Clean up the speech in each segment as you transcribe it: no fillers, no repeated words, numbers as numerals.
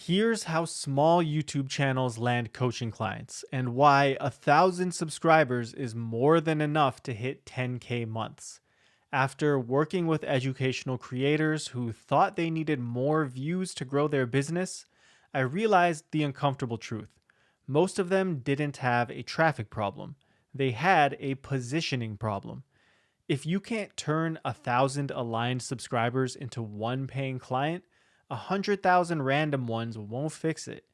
Here's how small YouTube channels land coaching clients and why 1,000 subscribers is more than enough to hit 10K months. After working with educational creators who thought they needed more views to grow their business, I realized the uncomfortable truth. Most of them didn't have a traffic problem. They had a positioning problem. If you can't turn 1,000 aligned subscribers into one paying client, 100,000 random ones won't fix it.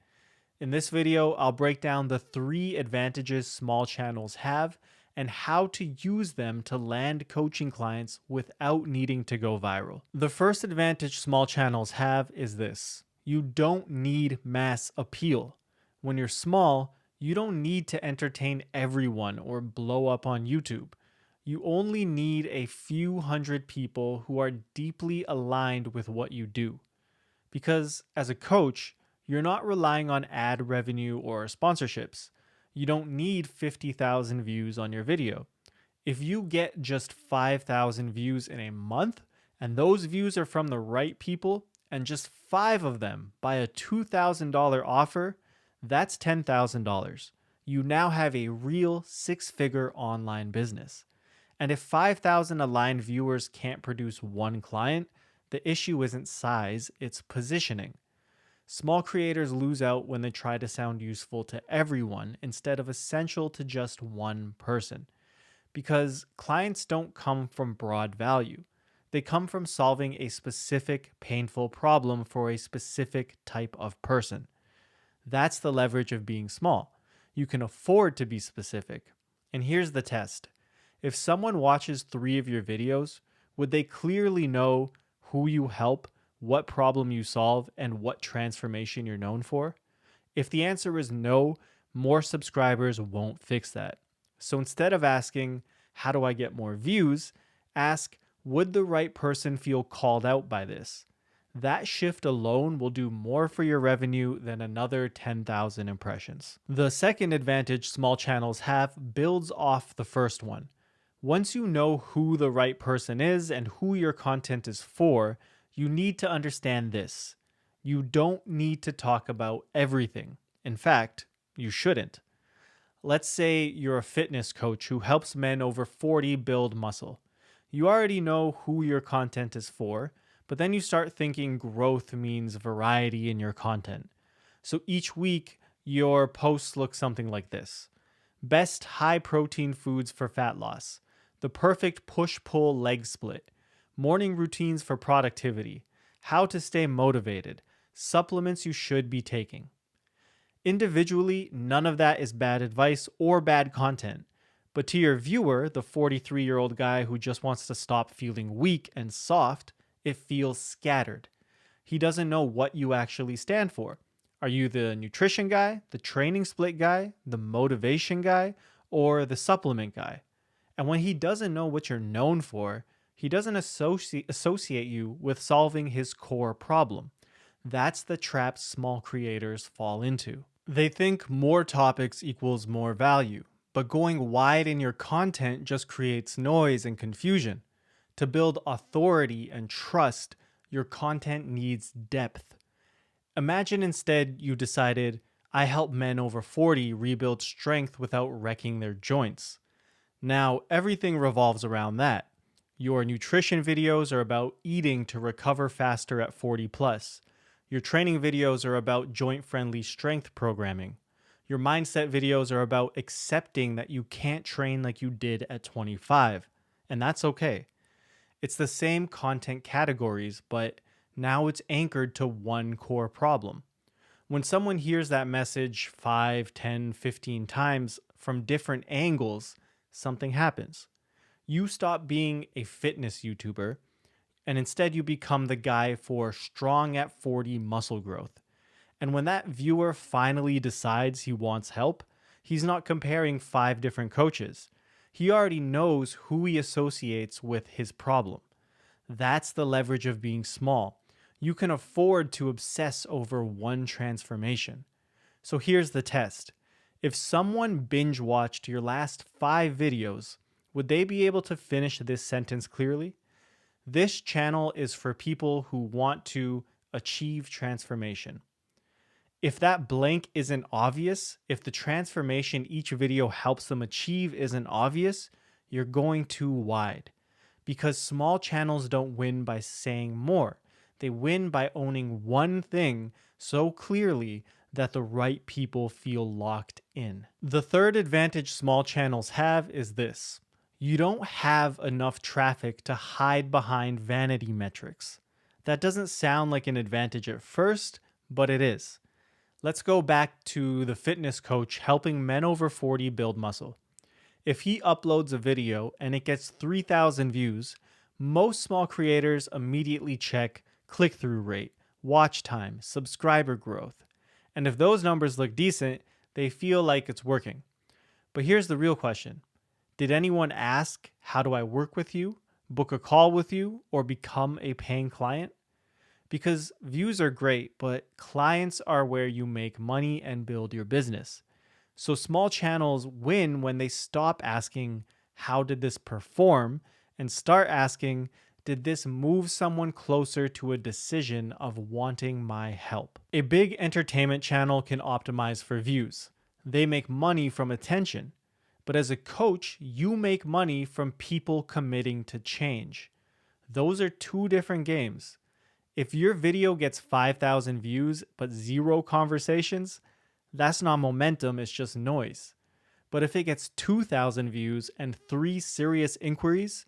In this video, I'll break down the 3 advantages small channels have and how to use them to land coaching clients without needing to go viral. The first advantage small channels have is this: you don't need mass appeal. When you're small, you don't need to entertain everyone or blow up on YouTube. You only need a few hundred people who are deeply aligned with what you do. Because as a coach, you're not relying on ad revenue or sponsorships. You don't need 50,000 views on your video. If you get just 5,000 views in a month, and those views are from the right people, and just 5 of them buy a $2,000 offer, that's $10,000. You now have a real 6-figure online business. And if 5,000 aligned viewers can't produce one client, the issue isn't size, it's positioning. Small creators lose out when they try to sound useful to everyone instead of essential to just one person. Because clients don't come from broad value. They come from solving a specific painful problem for a specific type of person. That's the leverage of being small. You can afford to be specific. And here's the test. If someone watches 3 of your videos, would they clearly know who you help, what problem you solve, and what transformation you're known for? If the answer is no, more subscribers won't fix that. So instead of asking, how do I get more views? Ask, would the right person feel called out by this? That shift alone will do more for your revenue than another 10,000 impressions. The second advantage small channels have builds off the first one. Once you know who the right person is and who your content is for, you need to understand this. You don't need to talk about everything. In fact, you shouldn't. Let's say you're a fitness coach who helps men over 40 build muscle. You already know who your content is for, but then you start thinking growth means variety in your content. So each week, your posts look something like this: best high protein foods for fat loss, the perfect push-pull leg split, morning routines for productivity, how to stay motivated, supplements you should be taking. Individually, none of that is bad advice or bad content. But to your viewer, the 43-year-old guy who just wants to stop feeling weak and soft, it feels scattered. He doesn't know what you actually stand for. Are you the nutrition guy, the training split guy, the motivation guy, or the supplement guy? And when he doesn't know what you're known for, he doesn't associate you with solving his core problem. That's the trap small creators fall into. They think more topics equals more value, but going wide in your content just creates noise and confusion. To build authority and trust, your content needs depth. Imagine instead you decided, I help men over 40 rebuild strength without wrecking their joints. Now, everything revolves around that. Your nutrition videos are about eating to recover faster at 40 plus. Your training videos are about joint-friendly strength programming. Your mindset videos are about accepting that you can't train like you did at 25, and that's okay. It's the same content categories, but now it's anchored to one core problem. When someone hears that message 5, 10, 15 times from different angles, something happens. You stop being a fitness YouTuber, and instead you become the guy for strong at 40 muscle growth. And when that viewer finally decides he wants help, he's not comparing 5 different coaches. He already knows who he associates with his problem. That's the leverage of being small. You can afford to obsess over one transformation. So here's the test. If someone binge watched your last 5 videos, would they be able to finish this sentence clearly? This channel is for people who want to achieve transformation. If that blank isn't obvious, if the transformation each video helps them achieve isn't obvious, you're going too wide. Because small channels don't win by saying more. They win by owning one thing so clearly that the right people feel locked in. The third advantage small channels have is this: you don't have enough traffic to hide behind vanity metrics. That doesn't sound like an advantage at first, but it is. Let's go back to the fitness coach helping men over 40 build muscle. If he uploads a video and it gets 3,000 views, most small creators immediately check click through rate, watch time, subscriber growth. And if those numbers look decent, they feel like it's working. But here's the real question: did anyone ask, how do I work with you, book a call with you, or become a paying client? Because views are great, but clients are where you make money and build your business. So small channels win when they stop asking, how did this perform? And start asking, did this move someone closer to a decision of wanting my help? A big entertainment channel can optimize for views. They make money from attention. But as a coach, you make money from people committing to change. Those are two different games. If your video gets 5,000 views but 0 conversations, that's not momentum, it's just noise. But if it gets 2,000 views and 3 serious inquiries,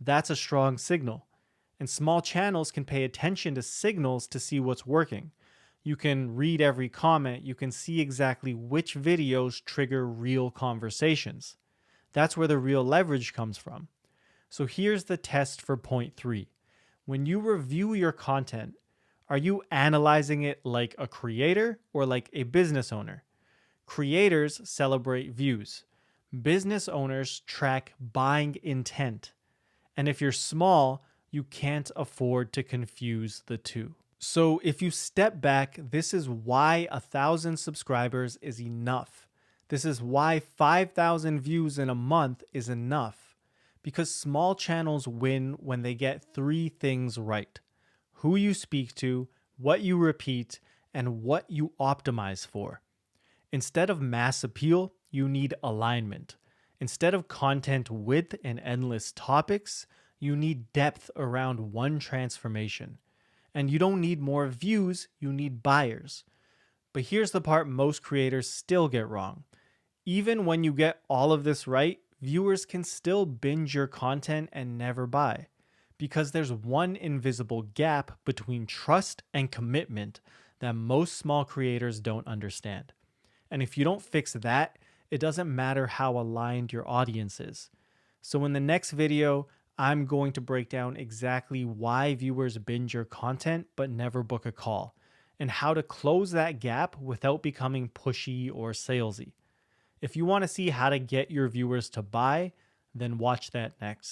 that's a strong signal. And small channels can pay attention to signals to see what's working. You can read every comment, you can see exactly which videos trigger real conversations. That's where the real leverage comes from. So here's the test for point 3. When you review your content, are you analyzing it like a creator or like a business owner? Creators celebrate views. Business owners track buying intent. And if you're small, you can't afford to confuse the two. So if you step back, this is why 1,000 subscribers is enough. This is why 5,000 views in a month is enough. Because small channels win when they get 3 things right: who you speak to, what you repeat, and what you optimize for. Instead of mass appeal, you need alignment. Instead of content width and endless topics, you need depth around one transformation. And you don't need more views, you need buyers. But here's the part most creators still get wrong. Even when you get all of this right, viewers can still binge your content and never buy, because there's one invisible gap between trust and commitment that most small creators don't understand. And if you don't fix that, it doesn't matter how aligned your audience is. So in the next video, I'm going to break down exactly why viewers binge your content but never book a call, and how to close that gap without becoming pushy or salesy. If you want to see how to get your viewers to buy, then watch that next.